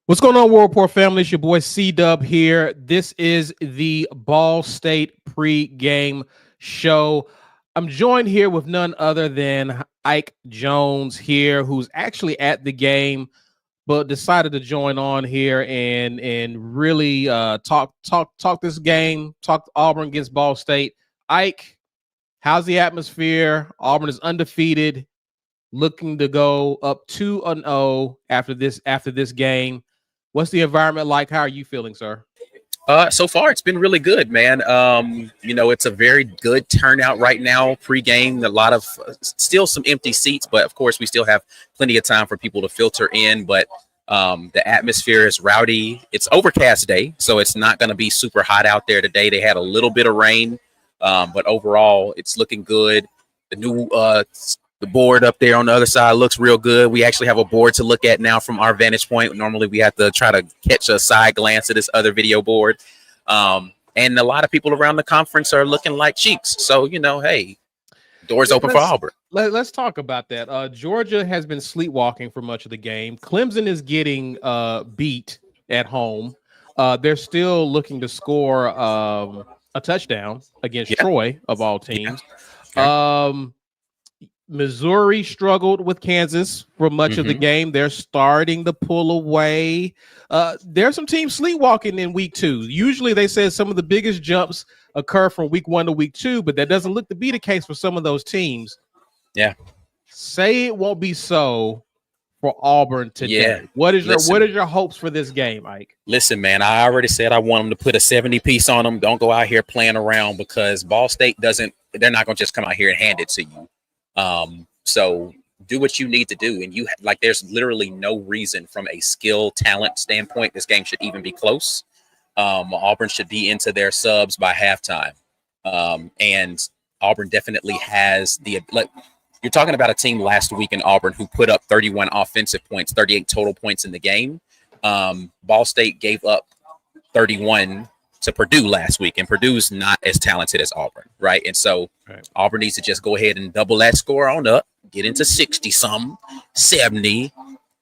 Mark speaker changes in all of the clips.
Speaker 1: What's going on, World Report family? It's your boy C-Dub here. This is the Ball State pre-game show. I'm joined here with none other than Ike Jones here, who's actually at the game, but decided to join on here and really talk this game, talk Auburn against Ball State. Ike, how's the atmosphere? Auburn is undefeated, looking to go up 2-0 after this game. What's the environment like? How are you feeling, sir?
Speaker 2: So far, it's been really good, man. It's a very good turnout right now, pre-game. A lot of still some empty seats, but of course, we still have plenty of time for people to filter in. But the atmosphere is rowdy. It's overcast day, so it's not going to be super hot out there today. They had a little bit of rain, but overall, it's looking good. The new the board up there on the other side looks real good. We actually have a board to look at now from our vantage point. Normally, we have to try to catch a side glance at this other video board. And a lot of people around the conference are looking like cheeks. So, hey, doors open for Auburn.
Speaker 1: Let's talk about that. Georgia has been sleepwalking for much of the game. Clemson is getting beat at home. They're still looking to score a touchdown against Troy, of all teams. Yeah. Okay. Missouri struggled with Kansas for much of the game. They're starting to pull away. There's some teams sleepwalking in week 2. Usually they say some of the biggest jumps occur from week 1 to week 2, but that doesn't look to be the case for some of those teams.
Speaker 2: Yeah.
Speaker 1: Say it won't be so for Auburn today. Yeah. What is your hopes for this game, Ike?
Speaker 2: Listen, man, I already said I want them to put a 70 piece on them. Don't go out here playing around, because Ball State they're not going to just come out here and hand it to you. So do what you need to do. And there's literally no reason from a skill talent standpoint this game should even be close. Auburn should be into their subs by halftime. And Auburn definitely has you're talking about a team last week in Auburn who put up 31 offensive points, 38 total points in the game. Ball State gave up 31 to Purdue last week, and Purdue's not as talented as Auburn, right? And so Auburn needs to just go ahead and double that score on up, get into 60-some, 70,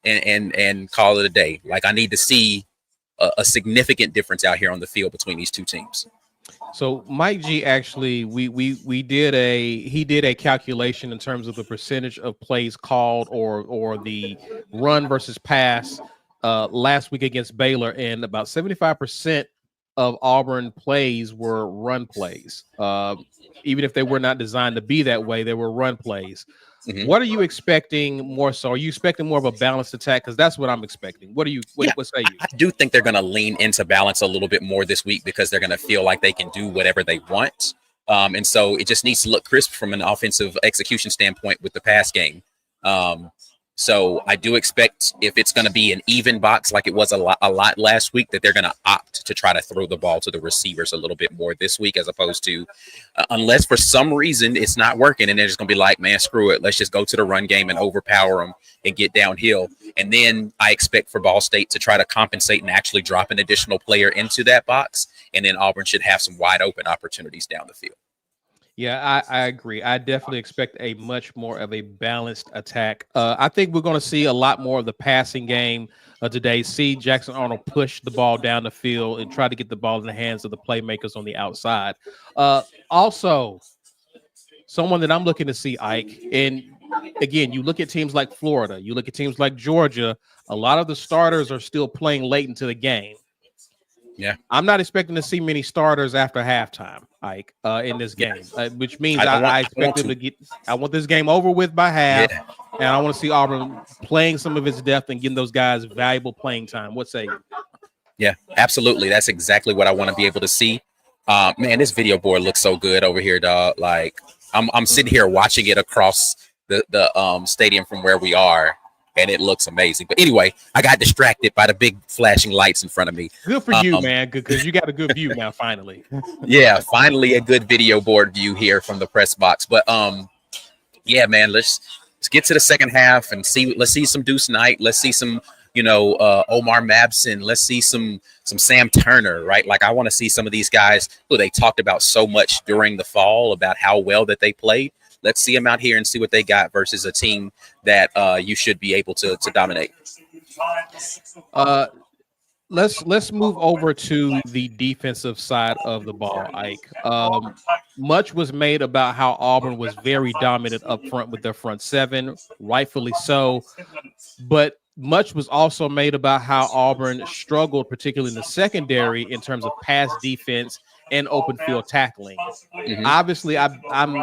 Speaker 2: and call it a day. I need to see a significant difference out here on the field between these two teams.
Speaker 1: So Mike G actually, he did a calculation in terms of the percentage of plays called or the run versus pass last week against Baylor, and about 75% of Auburn plays were run plays. Even if they were not designed to be that way, they were run plays. What are you expecting more so? Are you expecting more of a balanced attack? Because that's what I'm expecting. What say you?
Speaker 2: I do think they're going to lean into balance a little bit more this week, because they're going to feel like they can do whatever they want. And so it just needs to look crisp from an offensive execution standpoint with the pass game. So I do expect, if it's going to be an even box like it was a lot last week, that they're going to opt to try to throw the ball to the receivers a little bit more this week, as opposed to unless for some reason it's not working and they're just going to be like, man, screw it. Let's just go to the run game and overpower them and get downhill. And then I expect for Ball State to try to compensate and actually drop an additional player into that box. And then Auburn should have some wide open opportunities down the field.
Speaker 1: Yeah, I agree. I definitely expect a much more of a balanced attack. I think we're going to see a lot more of the passing game today. See Jackson Arnold push the ball down the field and try to get the ball in the hands of the playmakers on the outside. Also, someone that I'm looking to see, Ike, and again, you look at teams like Florida, you look at teams like Georgia, a lot of the starters are still playing late into the game.
Speaker 2: Yeah,
Speaker 1: I'm not expecting to see many starters after halftime, Ike, in this game, which means I expect them to get. I want this game over with by half, and I want to see Auburn playing some of its depth and getting those guys valuable playing time. What say you?
Speaker 2: Yeah, absolutely. That's exactly what I want to be able to see. Man, this video board looks so good over here, dog. I'm sitting here watching it across the stadium from where we are, and it looks amazing. But anyway, I got distracted by the big flashing lights in front of me.
Speaker 1: Good for you, man. Good, because you got a good view now, finally.
Speaker 2: Yeah, finally a good video board view here from the press box. But yeah, man, let's get to the second half and see. Let's see some Deuce Knight. Let's see some, Omar Mabson. Let's see some Sam Turner, right? I want to see some of these guys who they talked about so much during the fall about how well that they played. Let's see them out here and see what they got versus a team that you should be able to dominate.
Speaker 1: let's move over to the defensive side of the ball, Ike. Much was made about how Auburn was very dominant up front with their front seven, rightfully so. But much was also made about how Auburn struggled, particularly in the secondary, in terms of pass defense and open field tackling. Obviously, I'm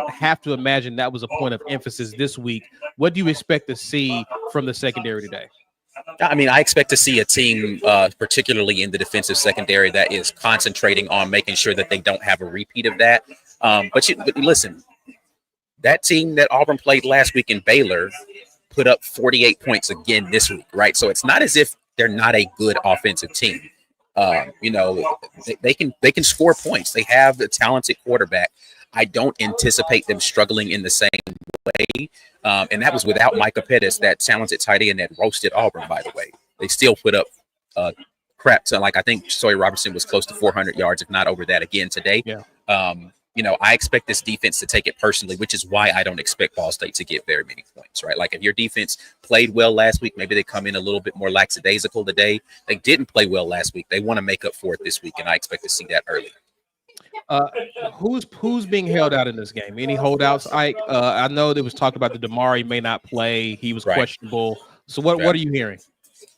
Speaker 1: have to imagine that was a point of emphasis this week. What do you expect to see from the secondary today?
Speaker 2: I mean, I expect to see a team, particularly in the defensive secondary, that is concentrating on making sure that they don't have a repeat of that. But listen, that team that Auburn played last week in Baylor put up 48 points again this week, right? So it's not as if they're not a good offensive team. They can score points. They have a talented quarterback. I don't anticipate them struggling in the same way. And that was without Micah Pettis, that talented tight end that roasted Auburn, by the way. They still put up crap. So, I think Sawyer Robertson was close to 400 yards, if not over that again today.
Speaker 1: Yeah.
Speaker 2: I expect this defense to take it personally, which is why I don't expect Ball State to get very many points, right? Like if your defense played well last week, maybe they come in a little bit more lackadaisical today. They didn't play well last week. They want to make up for it this week, and I expect to see that early.
Speaker 1: Who's being held out in this game? Any holdouts, Ike? I know there was talk about the Damari may not play. He was questionable. So what are you hearing?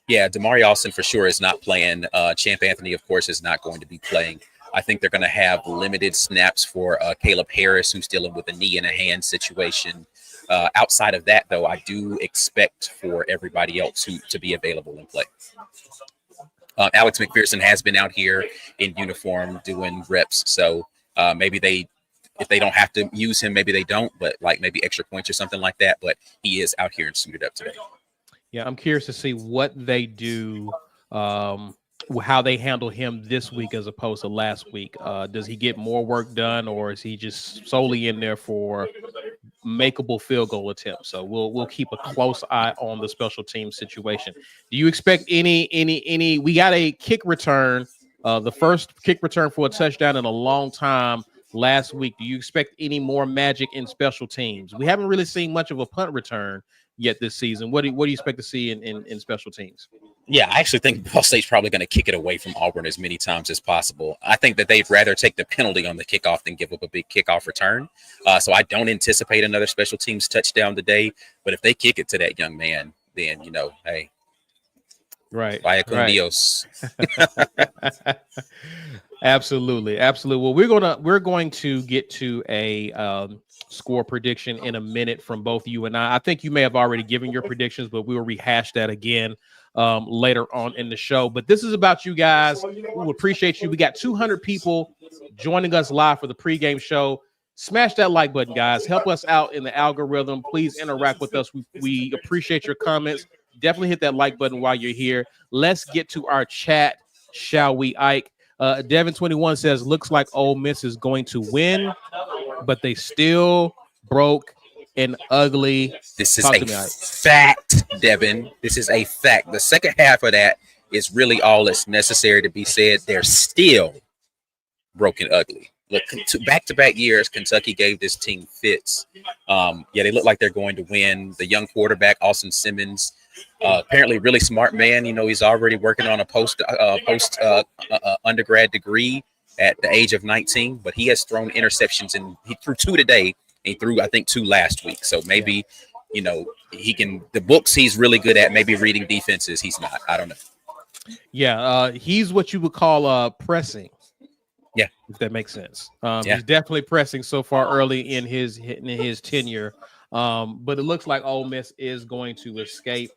Speaker 2: Yeah, Damari Alston for sure is not playing. Champ Anthony, of course, is not going to be playing. I think they're going to have limited snaps for Caleb Harris, who's dealing with a knee and a hand situation. Outside of that, though, I do expect for everybody else to be available and play. Alex McPherson has been out here in uniform doing reps. So maybe if they don't have to use him, maybe they don't, but like maybe extra points or something like that. But he is out here and suited up today.
Speaker 1: Yeah, I'm curious to see what they do, how they handle him this week as opposed to last week. Does he get more work done, or is he just solely in there for makeable field goal attempts? So we'll keep a close eye on the special team situation. Do you expect any? We got a kick return, the first kick return for a touchdown in a long time last week. Do you expect any more magic in special teams? We haven't really seen much of a punt return yet this season. What do you expect to see in special teams?
Speaker 2: Yeah, I actually think Ball State's probably going to kick it away from Auburn as many times as possible. I think that they'd rather take the penalty on the kickoff than give up a big kickoff return. So I don't anticipate another special teams touchdown today. But if they kick it to that young man, then, hey.
Speaker 1: Right.
Speaker 2: Vaya con Dios.
Speaker 1: Absolutely. Well, we're going to get to a score prediction in a minute from both you and I. I think you may have already given your predictions, but we'll rehash that again later on in the show. But this is about you guys. We appreciate you. We got 200 people joining us live for the pregame show. Smash that like button, guys. Help us out in the algorithm. Please interact with us. We appreciate your comments. Definitely hit that like button while you're here. Let's get to our chat, shall we, Ike? Devin21 says, looks like Ole Miss is going to win, but they still broke and ugly.
Speaker 2: This is a fact, Devin. This is a fact. The second half of that is really all that's necessary to be said. They're still broken ugly. Look, back-to-back years, Kentucky gave this team fits. They look like they're going to win. The young quarterback, Austin Simmons, apparently really smart man. He's already working on a post undergrad degree at the age of 19, but he has thrown interceptions, and he threw 2 today. He threw, I think, 2 last week. So maybe, he can – the books he's really good at, maybe reading defenses, he's not. I don't know.
Speaker 1: Yeah, he's what you would call pressing.
Speaker 2: Yeah,
Speaker 1: if that makes sense. He's definitely pressing so far early in his tenure. But it looks like Ole Miss is going to escape.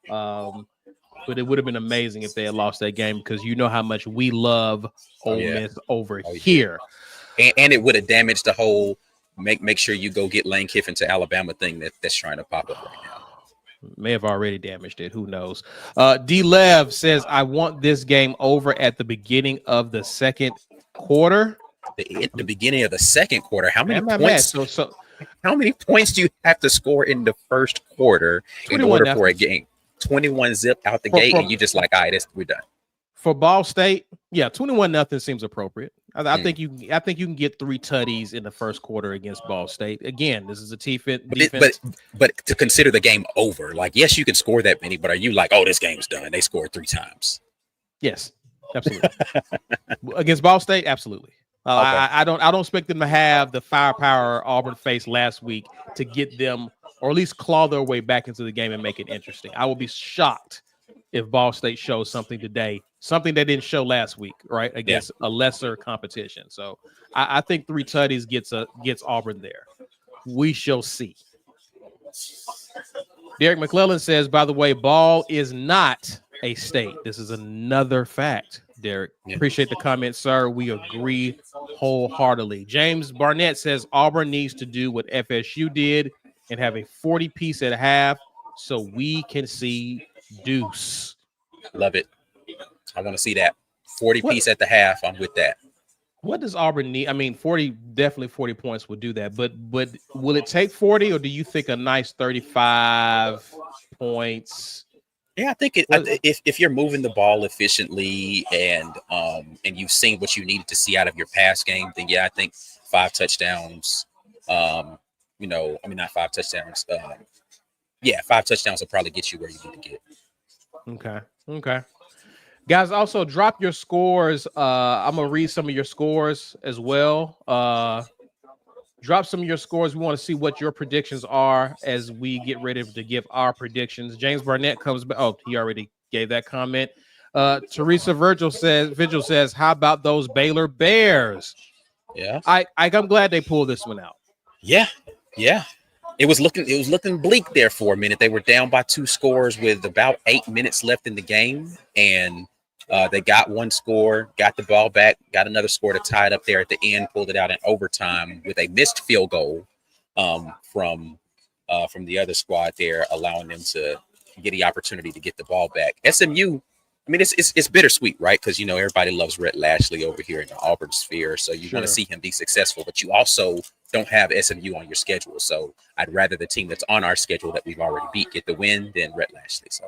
Speaker 1: But it would have been amazing if they had lost that game, because you know how much we love Ole Miss over here.
Speaker 2: And it would have damaged the whole make sure you go get Lane Kiffin to Alabama thing that's trying to pop up right now.
Speaker 1: May have already damaged it. Who knows? D-Lev says, I want this game over at the beginning of the second quarter.
Speaker 2: At the beginning of the second quarter. How many points? How many points do you have to score in the first quarter in order for a game? 21 zip out the gate, and you just like, all right, we're done.
Speaker 1: For Ball State, 21-0 seems appropriate. I think you can get 3 tutties in the first quarter against Ball State. Again, this is a defense.
Speaker 2: But to consider the game over, like, yes, you can score that many, but are you like, oh, this game's done? They scored 3 times.
Speaker 1: Yes, Absolutely. Against Ball State, absolutely.
Speaker 2: Okay.
Speaker 1: I don't expect them to have the firepower Auburn faced last week to get them, or at least claw their way back into the game and make it interesting. I will be shocked if Ball State shows something today, something they didn't show last week, right, against a lesser competition. So I think 3 tutties gets Auburn there. We shall see. Derek McClellan says, by the way, Ball is not a state. This is another fact, Derek.
Speaker 2: Yeah.
Speaker 1: Appreciate the comment, sir. We agree wholeheartedly. James Barnett says Auburn needs to do what FSU did and have a 40-piece at half so we can see Deuce.
Speaker 2: Love it. I want to see that. 40-piece at the half. I'm with that.
Speaker 1: What does Auburn need? I mean, 40, definitely 40 points would do that. But will it take 40, or do you think a nice 35 points?
Speaker 2: Yeah, I think if you're moving the ball efficiently and you've seen what you needed to see out of your pass game, then yeah, I think 5 touchdowns. Not 5 touchdowns. 5 touchdowns will probably get you where you need to get.
Speaker 1: Okay. Guys, also drop your scores. I'm going to read some of your scores as well. Drop some of your scores. We want to see what your predictions are as we get ready to give our predictions. James Barnett comes back. Oh, he already gave that comment. Teresa Virgil says, how about those Baylor Bears?
Speaker 2: Yeah.
Speaker 1: I'm glad they pulled this one out.
Speaker 2: Yeah. It was looking bleak there for a minute. They were down by 2 scores with about 8 minutes left in the game, and they got 1 score, got the ball back, got another score to tie it up there at the end, pulled it out in overtime with a missed field goal from the other squad there, allowing them to get the opportunity to get the ball back. SMU, I mean, it's bittersweet, right? Because, everybody loves Rhett Lashley over here in the Auburn sphere, so you want to see him be successful, but you also don't have SMU on your schedule. So I'd rather the team that's on our schedule that we've already beat get the win than Rhett Lashley. So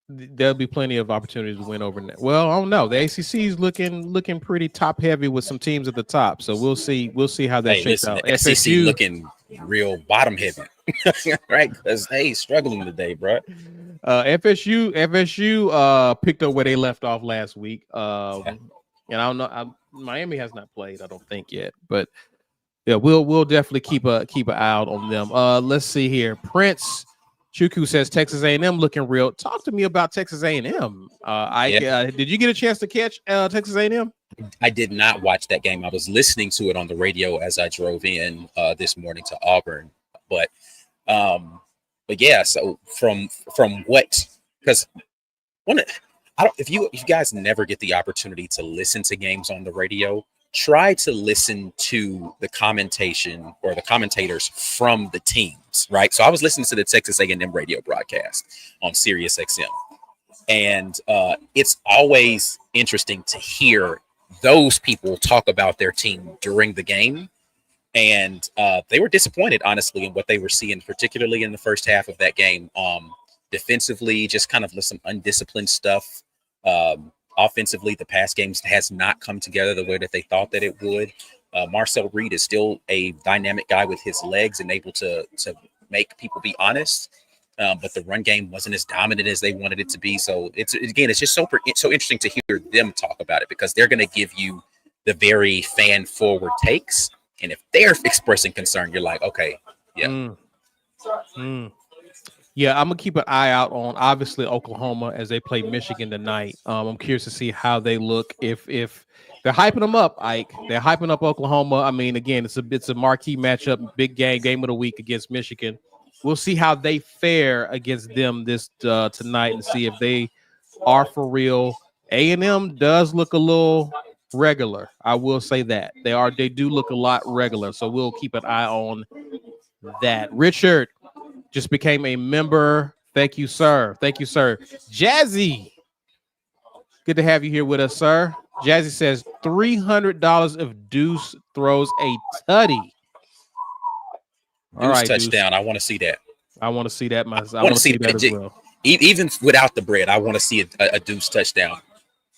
Speaker 1: there'll be plenty of opportunities to win over that. Well, I don't know. The ACC is looking pretty top heavy with some teams at the top. So we'll see how that shakes out.
Speaker 2: The SEC looking real bottom heavy, right? Because struggling today, bro.
Speaker 1: FSU picked up where they left off last week. And I don't know. Miami has not played, I don't think yet, but yeah, we'll definitely keep an eye out on them. Let's see here. Prince Chuku says Texas A&M looking real. Talk to me about Texas A&M. Did you get a chance to catch Texas A&M?
Speaker 2: I did not watch that game. I was listening to it on the radio as I drove in this morning to Auburn. But yeah. So from what, because if you guys never get the opportunity to listen to games on the radio, try to listen to the commentation or the commentators from the teams, right? So I was listening to the Texas A&M radio broadcast on Sirius XM, and it's always interesting to hear those people talk about their team during the game. And they were disappointed, honestly, in what they were seeing, particularly in the first half of that game. Defensively, just kind of some undisciplined stuff. Offensively, the pass games has not come together the way that they thought that it would. Marcel Reed is still a dynamic guy with his legs and able to make people be honest. But the run game wasn't as dominant as they wanted it to be. So it's just so interesting to hear them talk about it, because they're going to give you the very fan forward takes. And if they're expressing concern, you're like, okay, yeah.
Speaker 1: Yeah, I'm going to keep an eye out on, obviously, Oklahoma as they play Michigan tonight. I'm curious to see how they look. If they're hyping them up, Ike, they're hyping up Oklahoma. I mean, again, it's a marquee matchup, big game of the week against Michigan. We'll see how they fare against them this tonight and see if they are for real. A&M does look a little regular. I will say that. They do look a lot regular. So we'll keep an eye on that. Richard just became a member. Thank you, sir. Jazzy, good to have you here with us, sir. Jazzy says $300 if Deuce throws a tutty.
Speaker 2: All right, touchdown. Deuce. I want to see that.
Speaker 1: I want to see that myself. I want to see that as well.
Speaker 2: Even without the bread, I want to see a Deuce touchdown.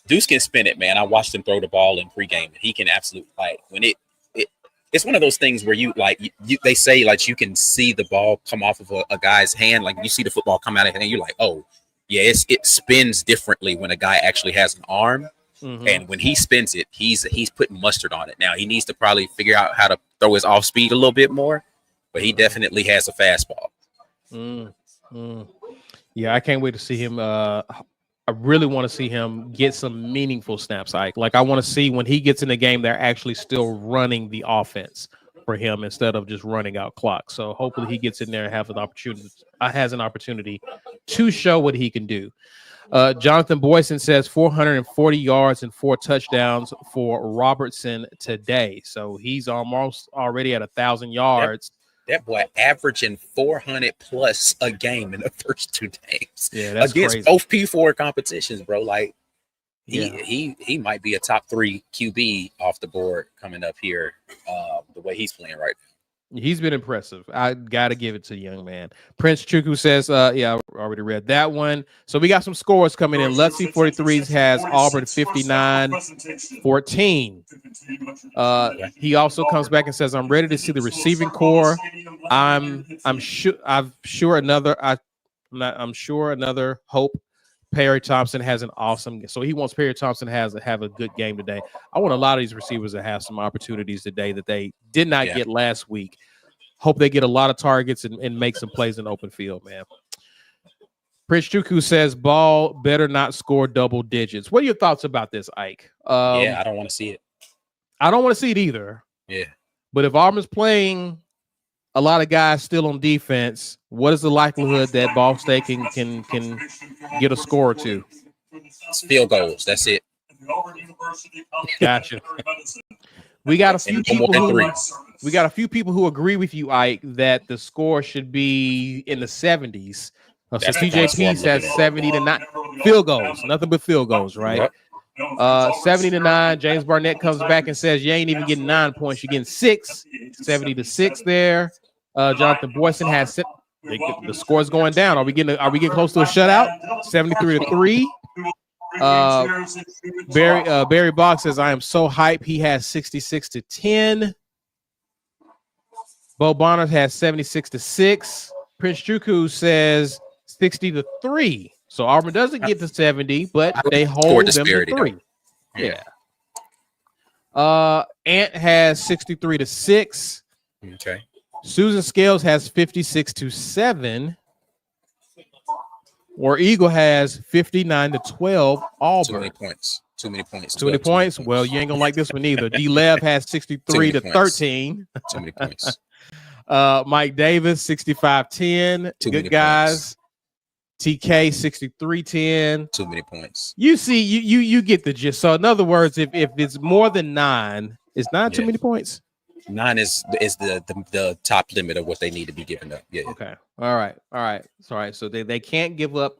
Speaker 2: Deuce can spin it, man. I watched him throw the ball in pregame. He can absolutely, when it's one of those things where they say, like, you can see the ball come off of a guy's hand. Like, you see the football come out of his hand, you're like, oh, Yeah, it spins differently when a guy actually has an arm.
Speaker 1: Mm-hmm.
Speaker 2: And when he spins it, he's putting mustard on it. Now he needs to probably figure out how to throw his off speed a little bit more, but he definitely has a fastball.
Speaker 1: Yeah, I can't wait to see him. I really want to see him get some meaningful snaps. Like I want to see when he gets in the game, they're actually still running the offense for him instead of just running out clock. So hopefully he gets in there and has an opportunity to show what he can do. Jonathan Boyson says 440 yards and 4 touchdowns for Robertson today. So he's almost already at 1,000 yards.
Speaker 2: That boy averaging 400 plus a game in the first 2 games.
Speaker 1: Yeah, that's
Speaker 2: against
Speaker 1: crazy.
Speaker 2: Both P4 competitions, bro. Like he might be a top 3 QB off the board coming up here. The way he's playing right now.
Speaker 1: He's been impressive. I got to give it to the young man. Prince Chuku says, yeah, I already read that one. So we got some scores coming in. Lutzy 43s has Auburn 59-14. He also comes back and says, I'm ready to see the receiving core. I'm sure another hope Perry Thompson has an awesome. So he wants Perry Thompson to have a good game today. I want a lot of these receivers to have some opportunities today that they did not get last week. Hope they get a lot of targets and make some plays in open field, man. Prince Chuku says Ball better not score double digits. What are your thoughts about this, Ike?
Speaker 2: I don't want to see it.
Speaker 1: I don't want to see it either.
Speaker 2: Yeah.
Speaker 1: But if Auburn's playing a lot of guys still on defense, what is the likelihood that Ball State can get a score or two?
Speaker 2: It's field goals. That's it.
Speaker 1: Gotcha. We got a few people who agree with you, Ike, that the score should be in the 70s. So TJP says 70-9 field goals, nothing but field goals, right? Yep. 70-9. James Barnett comes back and says you ain't even getting 9 points, you're getting 6. 70-6 there. Jonathan Boyson has the score's going down. Are we getting close to a shutout? 73-3. Barry Boggs says I am so hyped. He has 66-10. Bo Bonner has 76-6. Prince Chuku says 60-3. So Auburn doesn't get to 70, but they hold them to 3. Yeah. Ant has 63-6.
Speaker 2: Okay.
Speaker 1: Susan Scales has 56-7. War Eagle has 59-12. Auburn.
Speaker 2: Too many points.
Speaker 1: Well, you ain't gonna like this one either. D Lev has 63-13.
Speaker 2: Too many points.
Speaker 1: Mike Davis 65-10. Good guys. TK 63-10.
Speaker 2: Too many points.
Speaker 1: You see, you get the gist. So in other words, if it's more than 9, it's not too many points.
Speaker 2: 9 is the top limit of what they need to be giving up. Yeah.
Speaker 1: Okay. All right. So they can't give up.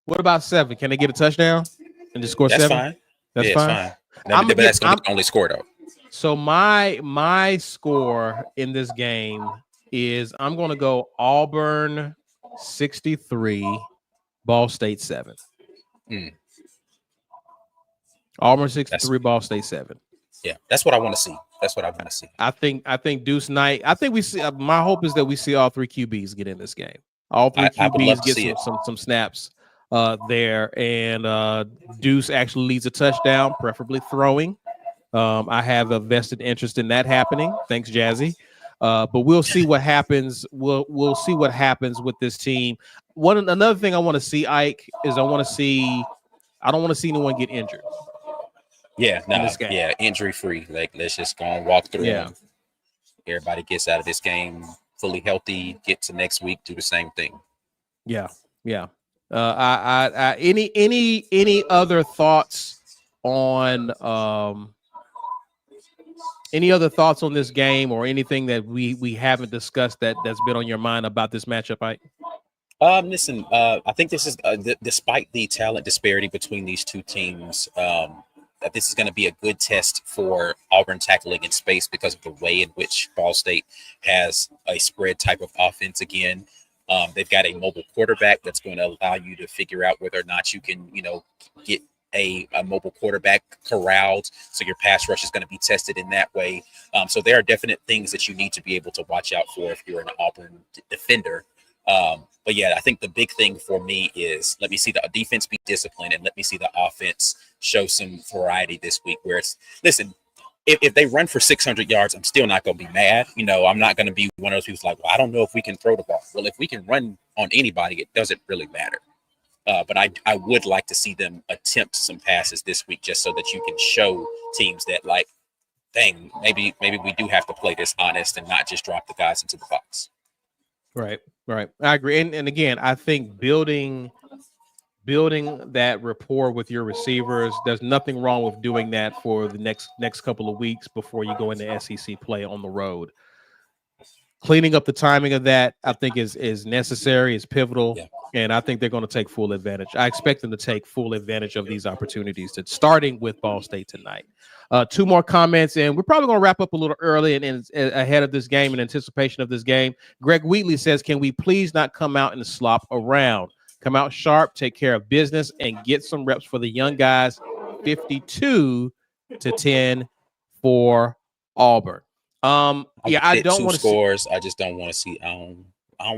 Speaker 1: What about 7? Can they get a touchdown and just score 7?
Speaker 2: Fine.
Speaker 1: That's fine.
Speaker 2: But that's going to be the only score though.
Speaker 1: So my score in this game is I'm going to go Auburn 63, Ball State 7. Auburn 63, Ball State 7.
Speaker 2: Yeah, that's what I want to see. I
Speaker 1: think Deuce Knight. I think we see. My hope is that we see all 3 QBs get in this game. All 3 QBs get some snaps there, and Deuce actually leads a touchdown, preferably throwing. I have a vested interest in that happening. Thanks, Jazzy. But we'll see what happens. We'll see what happens with this team. Another thing I want to see, Ike, is I don't want to see anyone get injured.
Speaker 2: Injury free. Like, let's just go and walk through them. Everybody gets out of this game fully healthy, get to next week, do the same thing.
Speaker 1: Yeah. Any other thoughts on this game or anything that we haven't discussed that's been on your mind about this matchup, Ike?
Speaker 2: Listen, I think this is despite the talent disparity between these two teams, that this is going to be a good test for Auburn tackling in space because of the way in which Ball State has a spread type of offense again. They've got a mobile quarterback that's going to allow you to figure out whether or not you can, get a mobile quarterback corralled. So your pass rush is going to be tested in that way. So there are definite things that you need to be able to watch out for if you're an Auburn defender. But yeah, I think the big thing for me is let me see the defense be disciplined and let me see the offense show some variety this week. Where it's listen, if they run for 600 yards, I'm still not going to be mad. I'm not going to be one of those people like, well, I don't know if we can throw the ball. Well, if we can run on anybody, it doesn't really matter. But I would like to see them attempt some passes this week just so that you can show teams that, like, dang, maybe we do have to play this honest and not just drop the guys into the box.
Speaker 1: Right. I agree. And again, I think building that rapport with your receivers, there's nothing wrong with doing that for the next couple of weeks before you go into SEC play on the road. Cleaning up the timing of that, I think is necessary, is pivotal, and I think they're going to take full advantage. I expect them to take full advantage of these opportunities, starting with Ball State tonight. 2 more comments, and we're probably going to wrap up a little early and ahead of this game in anticipation of this game. Greg Wheatley says, can we please not come out and slop around? Come out sharp, take care of business, and get some reps for the young guys. 52-10 for Auburn. I don't want to
Speaker 2: scores. I just don't want to see. I don't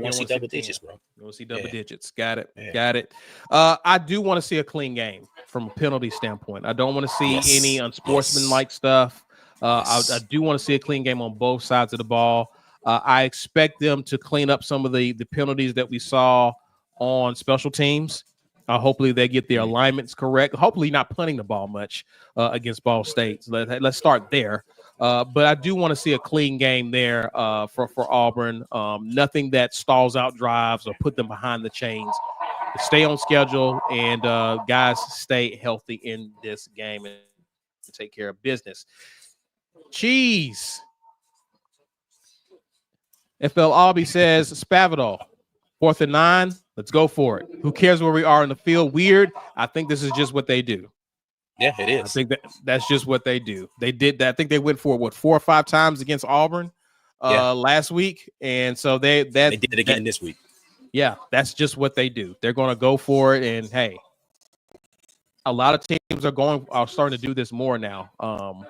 Speaker 2: want to see double digits, bro.
Speaker 1: You want to see double digits. Got it. I do want to see a clean game from a penalty standpoint. I don't want to see any unsportsmanlike stuff. I do want to see a clean game on both sides of the ball. I expect them to clean up some of the penalties that we saw on special teams. Hopefully they get their alignments correct. Hopefully not punting the ball much against Ball State. So let's start there. But I do want to see a clean game there for Auburn. Nothing that stalls out drives or put them behind the chains. Stay on schedule and guys stay healthy in this game and take care of business. Cheese. FL Albee says, Spavital, 4th and 9. Let's go for it. Who cares where we are in the field? Weird. I think this is just what they do.
Speaker 2: Yeah, it is.
Speaker 1: I think that's just what they do. They did that. I think they went for 4 or 5 times against Auburn last week, and so they did
Speaker 2: it again this week.
Speaker 1: Yeah, that's just what they do. They're going to go for it, and hey, a lot of teams are starting to do this more now.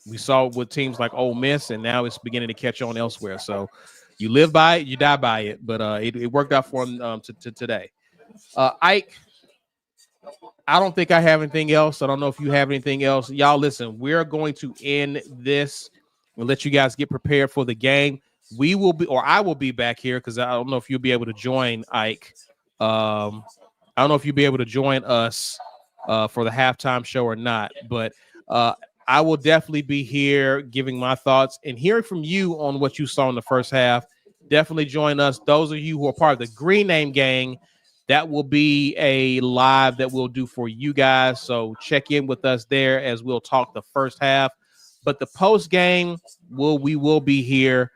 Speaker 1: We saw with teams like Ole Miss, and now it's beginning to catch on elsewhere. So you live by it, you die by it. But it worked out for them today. Ike, I don't think I have anything else. I don't know if you have anything else. Y'all, listen, we're going to end this and let you guys get prepared for the game. I will be back here because I don't know if you'll be able to join Ike. I don't know if you'll be able to join us for the halftime show or not, but I will definitely be here giving my thoughts and hearing from you on what you saw in the first half. Definitely join us. Those of you who are part of the Green Name Gang, that will be a live that we'll do for you guys. So check in with us there as we'll talk the first half. But the post game, we will be here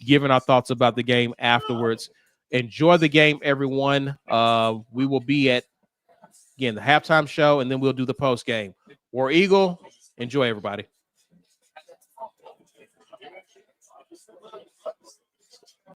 Speaker 1: giving our thoughts about the game afterwards. Enjoy the game, everyone. We will be at, again, the halftime show, and then we'll do the post game. War Eagle, enjoy, everybody.